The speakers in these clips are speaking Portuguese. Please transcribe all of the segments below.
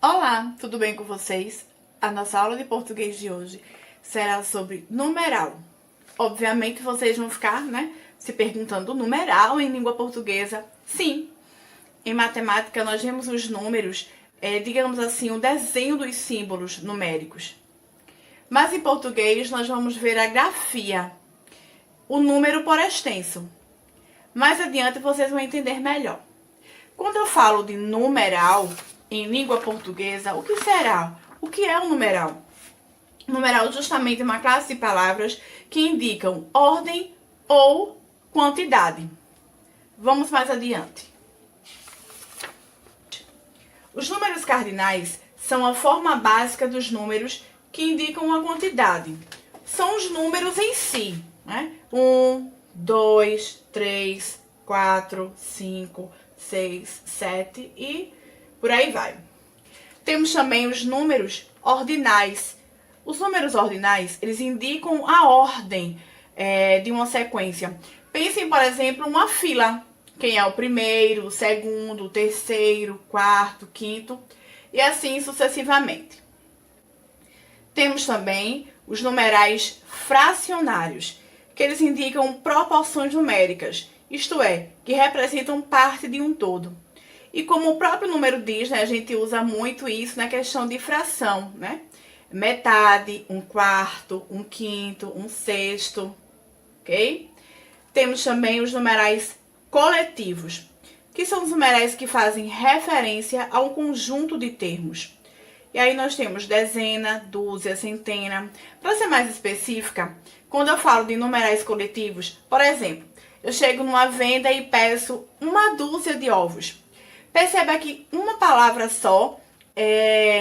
Olá, tudo bem com vocês? A nossa aula de português de hoje será sobre numeral. Obviamente vocês vão ficar, se perguntando numeral em língua portuguesa. Sim, em matemática nós vemos os números, digamos assim, o desenho dos símbolos numéricos. Mas em português nós vamos ver a grafia, o número por extenso. Mais adiante vocês vão entender melhor. Quando eu falo de numeral em língua portuguesa, o que será? O que é um numeral? Numeral é justamente uma classe de palavras que indicam ordem ou quantidade. Vamos mais adiante. Os números cardinais são a forma básica dos números que indicam uma quantidade. São os números em si, 1, 2, 3, 4, 5, 6, 7 e por aí vai. Temos também os números ordinais. Os números ordinais, eles indicam a ordem de uma sequência. Pensem, por exemplo, uma fila. Quem é o primeiro, o segundo, o terceiro, quarto, quinto e assim sucessivamente. Temos também os numerais fracionários, que eles indicam proporções numéricas, isto é, que representam parte de um todo. E como o próprio número diz, a gente usa muito isso na questão de fração, Metade, um quarto, um quinto, um sexto, ok? Temos também os numerais coletivos, que são os numerais que fazem referência a um conjunto de termos. E aí nós temos dezena, dúzia, centena. Para ser mais específica, quando eu falo de numerais coletivos, por exemplo, eu chego numa venda e peço uma dúzia de ovos. Perceba que uma palavra só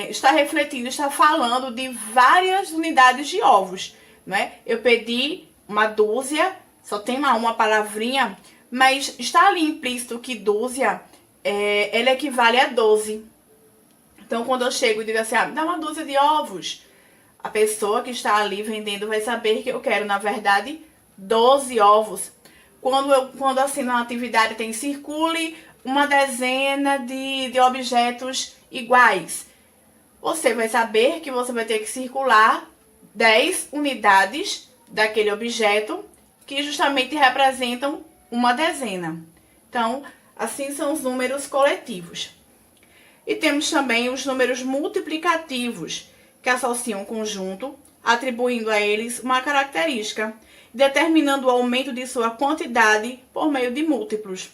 está refletindo, está falando de várias unidades de ovos, Eu pedi uma dúzia, só tem lá uma palavrinha, mas está ali implícito que dúzia, ela equivale a 12. Então, quando eu chego e digo assim, me dá uma dúzia de ovos, a pessoa que está ali vendendo vai saber que eu quero, na verdade, 12 ovos. Quando assim, na atividade tem circule uma dezena de objetos iguais, você vai saber que você vai ter que circular 10 unidades daquele objeto que justamente representam uma dezena. Então, assim são os números coletivos. E temos também os números multiplicativos, que associam um conjunto, atribuindo a eles uma característica, determinando o aumento de sua quantidade por meio de múltiplos.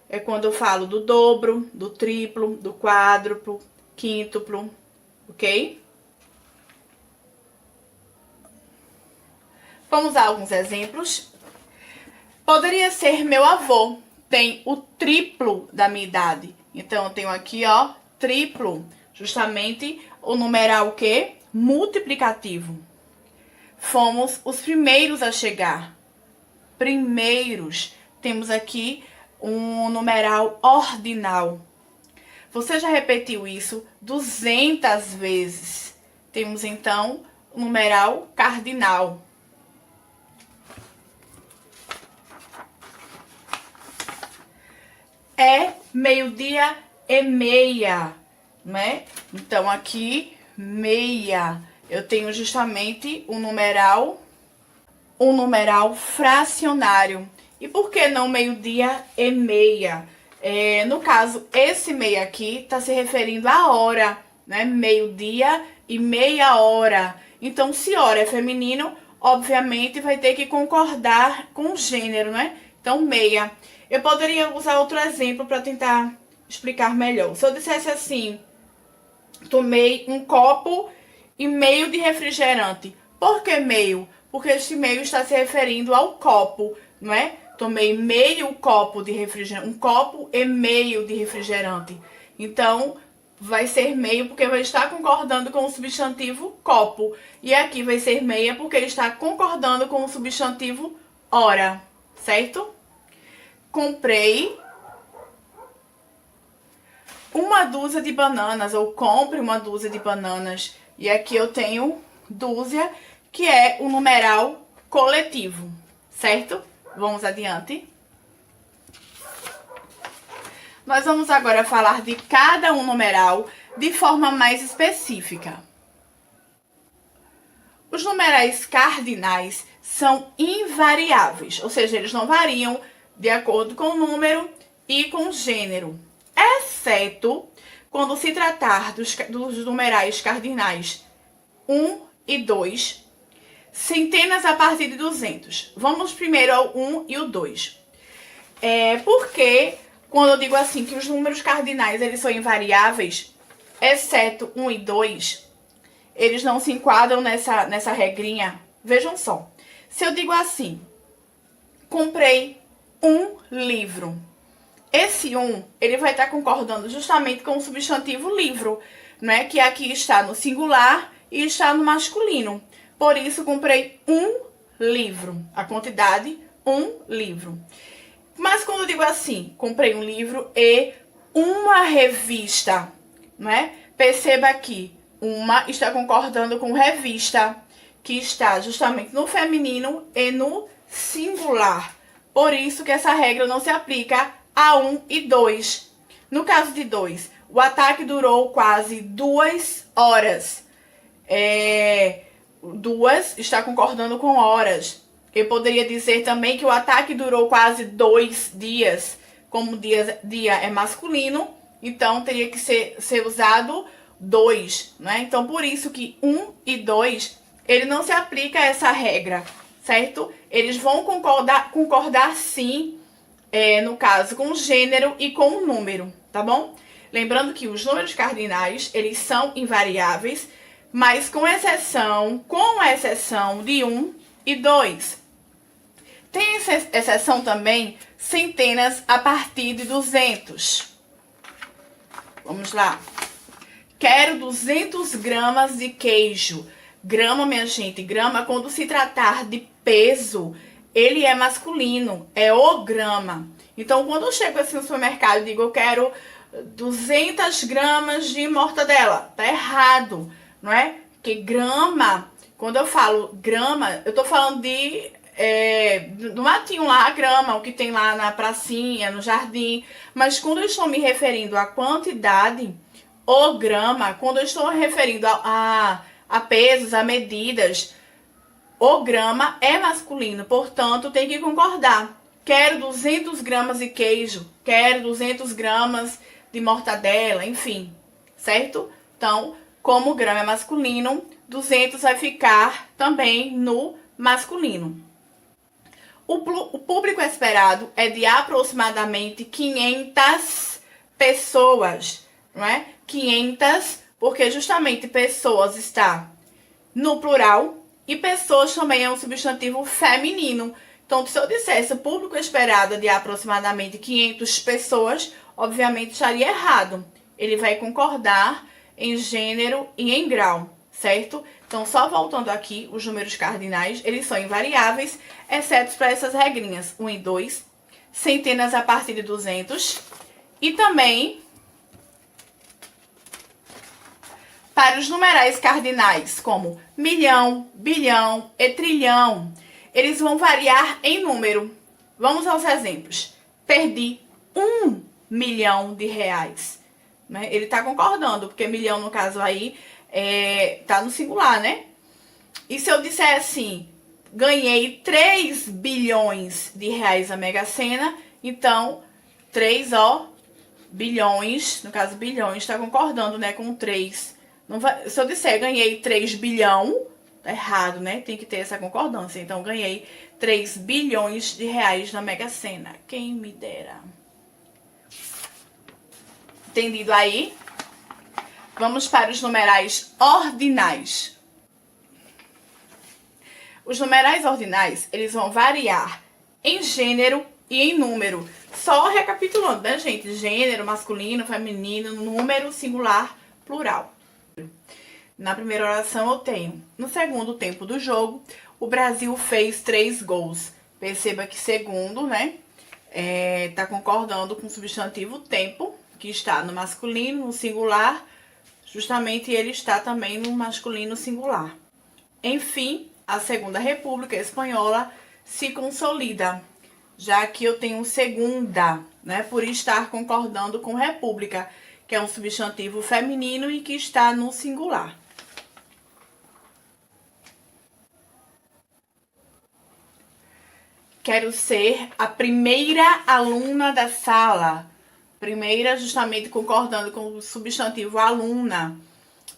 É quando eu falo do dobro, do triplo, do quádruplo, quíntuplo, ok? Vamos a alguns exemplos. Poderia ser meu avô, tem o triplo da minha idade. Então, eu tenho aqui, triplo, justamente o numeral que? Multiplicativo. Fomos os primeiros a chegar. Primeiros. Temos aqui um numeral ordinal. Você já repetiu isso 200 vezes. Temos, então, o numeral cardinal. É meio-dia e meia, Então, aqui, meia. Eu tenho justamente um numeral fracionário. E por que não meio-dia e meia? No caso, esse meia aqui está se referindo à hora, Meio-dia e meia hora. Então, se hora é feminino, obviamente vai ter que concordar com o gênero, Então, meia. Eu poderia usar outro exemplo para tentar explicar melhor. Se eu dissesse assim, tomei um copo e meio de refrigerante. Por que meio? Porque este meio está se referindo ao copo, Tomei meio copo de refrigerante, um copo e meio de refrigerante. Então, vai ser meio porque vai estar concordando com o substantivo copo. E aqui vai ser meia porque está concordando com o substantivo hora, certo? Comprei uma dúzia de bananas, ou compre uma dúzia de bananas. E aqui eu tenho dúzia, que é o numeral coletivo, certo? Vamos adiante. Nós vamos agora falar de cada um numeral de forma mais específica. Os numerais cardinais são invariáveis, ou seja, eles não variam de acordo com o número e com o gênero, exceto quando se tratar dos numerais cardinais 1 e 2, centenas a partir de 200. Vamos primeiro ao 1 e o 2. Porque quando eu digo assim que os números cardinais eles são invariáveis, exceto 1 e 2, eles não se enquadram nessa regrinha. Vejam só. Se eu digo assim, comprei um livro. Esse ele vai estar concordando justamente com o substantivo livro, né? Que aqui está no singular e está no masculino. Por isso, comprei um livro. A quantidade, um livro. Mas quando eu digo assim, comprei um livro e uma revista, né? Perceba aqui, uma está concordando com revista, que está justamente no feminino e no singular. Por isso que essa regra não se aplica a 1 e 2. No caso de 2, o ataque durou quase 2 horas. 2 está concordando com horas. Eu poderia dizer também que o ataque durou quase 2 dias. Como dia é masculino, então teria que ser usado 2, né? Então, por isso que 1 e 2, ele não se aplica a essa regra, certo? Eles vão concordar sim, no caso, com o gênero e com o número, tá bom? Lembrando que os números cardinais, eles são invariáveis, mas com exceção de 1 e 2. Tem exceção também centenas a partir de 200. Vamos lá. Quero 200 gramas de queijo. Grama, minha gente, grama, quando se tratar de peso, ele é masculino, é o grama. Então, quando eu chego assim no supermercado e digo, eu quero 200 gramas de mortadela, tá errado, não é? Porque grama, quando eu falo grama, eu tô falando do matinho lá, a grama, o que tem lá na pracinha, no jardim. Mas quando eu estou me referindo à quantidade, o grama, quando eu estou me referindo a pesos, a medidas, o grama é masculino, portanto, tem que concordar. Quero 200 gramas de queijo, quero 200 gramas de mortadela, enfim, certo? Então, como o grama é masculino, 200 vai ficar também no masculino. O público esperado é de aproximadamente 500 pessoas, não é? 500, porque justamente pessoas está no plural e pessoas também é um substantivo feminino. Então, se eu dissesse o público esperado é de aproximadamente 500 pessoas, obviamente estaria errado. Ele vai concordar em gênero e em grau, certo? Então, só voltando aqui, os números cardinais, eles são invariáveis, exceto para essas regrinhas, 1 e 2, centenas a partir de 200, e também para os numerais cardinais, como milhão, bilhão e trilhão, eles vão variar em número. Vamos aos exemplos. Perdi 1 milhão de reais. Né? Ele está concordando, porque milhão, no caso aí, tá no singular, né? E se eu disser assim, ganhei 3 bilhões de reais na Mega Sena, então 3, bilhões, no caso bilhões, está concordando, né, com 3. Não vai, se eu disser ganhei 3 bilhão, tá errado, né? Tem que ter essa concordância. Então, ganhei 3 bilhões de reais na Mega Sena. Quem me dera. Entendido aí? Vamos para os numerais ordinais. Os numerais ordinais, eles vão variar em gênero e em número. Só recapitulando, né, gente? Gênero, masculino, feminino, número, singular, plural. Na primeira oração eu tenho, no segundo tempo do jogo, o Brasil fez 3 gols. Perceba que segundo, né, tá concordando com o substantivo tempo, que está no masculino, no singular, justamente ele está também no masculino singular. Enfim, a Segunda República Espanhola se consolida, já que eu tenho segunda, né, por estar concordando com república, que é um substantivo feminino e que está no singular. Quero ser a primeira aluna da sala. Primeira, justamente concordando com o substantivo aluna,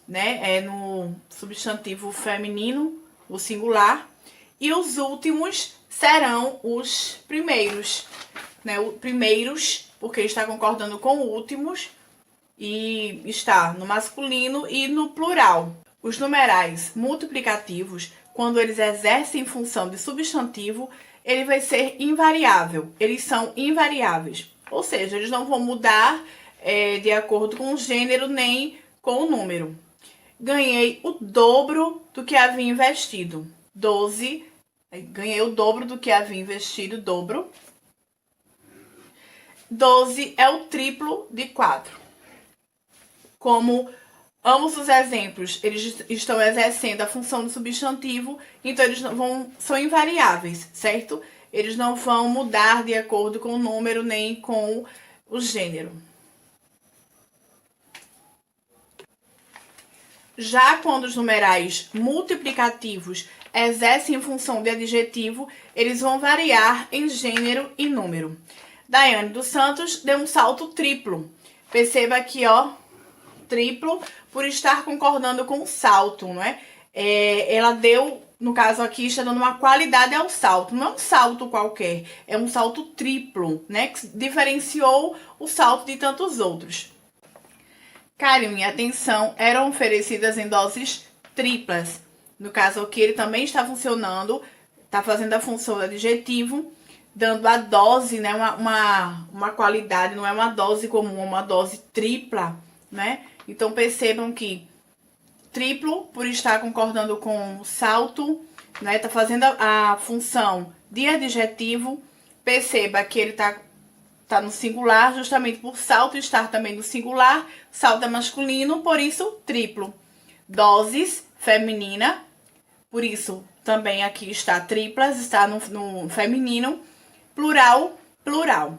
né? É no substantivo feminino, o singular. E os últimos serão os primeiros, né? O primeiros, porque está concordando com últimos e está no masculino e no plural. Os numerais multiplicativos, quando eles exercem função de substantivo, ele vai ser invariável. Eles são invariáveis. Ou seja, eles não vão mudar de acordo com o gênero nem com o número. Ganhei o dobro do que havia investido. 12. Ganhei o dobro do que havia investido, dobro. 12 é o triplo de 4. Como ambos os exemplos, eles estão exercendo a função do substantivo, então eles são invariáveis, certo? Eles não vão mudar de acordo com o número nem com o gênero. Já quando os numerais multiplicativos exercem função de adjetivo, eles vão variar em gênero e número. Daiane dos Santos deu um salto triplo. Perceba aqui, ó, triplo, por estar concordando com o salto, não é? Ela deu, no caso aqui, está dando uma qualidade ao salto. Não é um salto qualquer, é um salto triplo, né? Que diferenciou o salto de tantos outros. Carinho e atenção eram oferecidas em doses triplas. No caso aqui, ele também está funcionando, está fazendo a função do adjetivo, dando a dose, né? Uma qualidade, não é uma dose comum, é uma dose tripla, né? Então, percebam que triplo, por estar concordando com o salto, né? Está fazendo a função de adjetivo. Perceba que ele tá no singular, justamente por salto estar também no singular. Salto é masculino, por isso, triplo. Doses, feminina, por isso, também aqui está triplas, está no feminino. Plural, plural.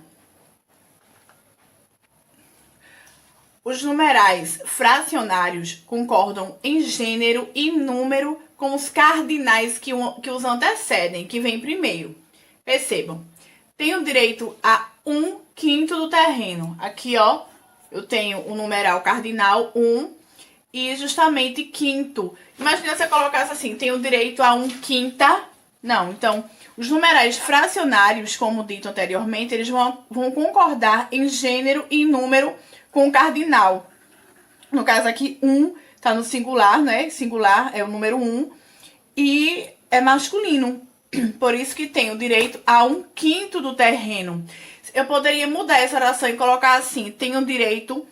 Os numerais fracionários concordam em gênero e número com os cardinais que os antecedem, que vem primeiro. Percebam, tenho direito a 1/5 do terreno. Aqui, ó, eu tenho o numeral cardinal 1 e justamente quinto. Imagina se eu colocasse assim, tenho direito a 1/5. Não, então, os numerais fracionários, como dito anteriormente, eles vão concordar em gênero e número com o cardinal. No caso aqui, 1 tá no singular, né? Singular é o número 1 e é masculino. Por isso que tenho direito a 1/5 do terreno. Eu poderia mudar essa oração e colocar assim, tenho direito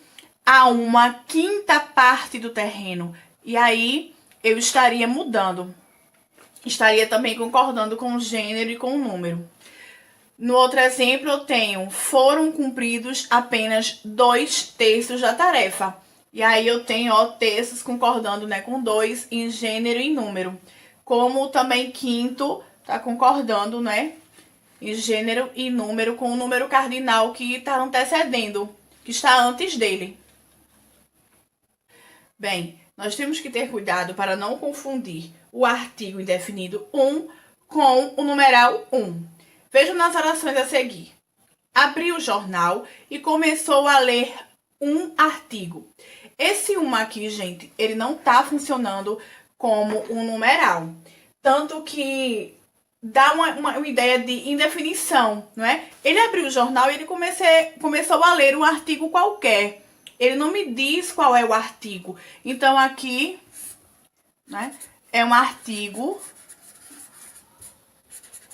a 1/5 parte do terreno. E aí, eu estaria mudando. Estaria também concordando com o gênero e com o número. No outro exemplo, eu tenho, foram cumpridos apenas 2/3 da tarefa. E aí eu tenho, ó, terços concordando, né, com 2 em gênero e número. Como também quinto tá concordando, né, em gênero e número com o número cardinal que está antecedendo, que está antes dele. Bem, nós temos que ter cuidado para não confundir o artigo indefinido com o numeral 1. Vejam nas orações a seguir. Abriu o jornal e começou a ler um artigo. Esse aqui, gente, ele não está funcionando como um numeral. Tanto que dá uma ideia de indefinição, não é? Ele abriu o jornal e ele começou a ler um artigo qualquer. Ele não me diz qual é o artigo. Então, aqui, né, é um artigo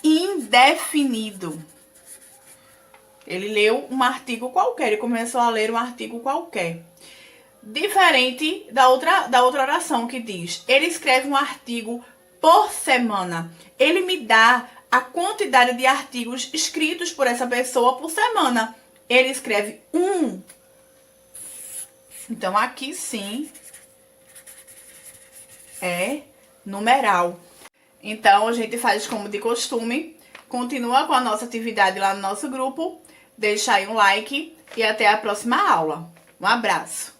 indefinido. Ele leu um artigo qualquer, ele começou a ler um artigo qualquer. Diferente da outra oração que diz, ele escreve um artigo por semana. Ele me dá a quantidade de artigos escritos por essa pessoa por semana. Ele escreve um. Então, aqui sim é numeral. Então, a gente faz como de costume. Continua com a nossa atividade lá no nosso grupo. Deixa aí um like e até a próxima aula. Um abraço!